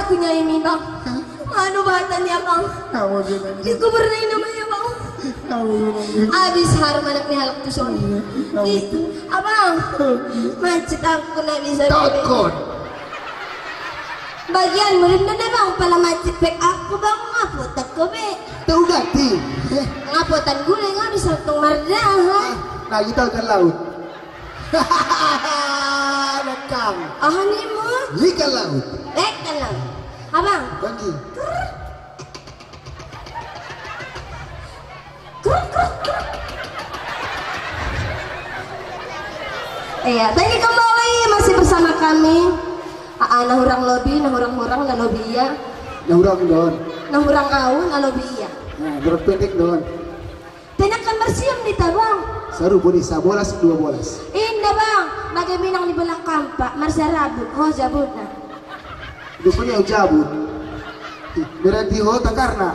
aku nyanyi bang. Ano bata niya bang? Di ko bernay naman niya bang. Abis harap anak ni halak to sorry. Abang, macet aku na bisa. Takut. Bagian murid na bang pala macet pek aku bang ngapot ako be. Tahu ganti. Ngapotan gulay nga bisa tong marda ha. Nah kita ke laut. Nakang. Ahani mo? Lika laut. Ka lang. Abang. Bagi. Iya, thank you kembali masih bersama kami. Nahurang lobi, nahurang-hurang na lobiya. Nahurang doon. Nahurang awon na lobiya. Nah, berpendek doon. Tinakan bersiyam ni tabang. Saru pun isa bolas dua bolas. Inda bang, magaminang ni balang kampa, marsarabut, ho jabut na. Rupanya jabut. Berarti ho takarna.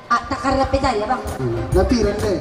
Takar na peda ya bang. Napiran deh.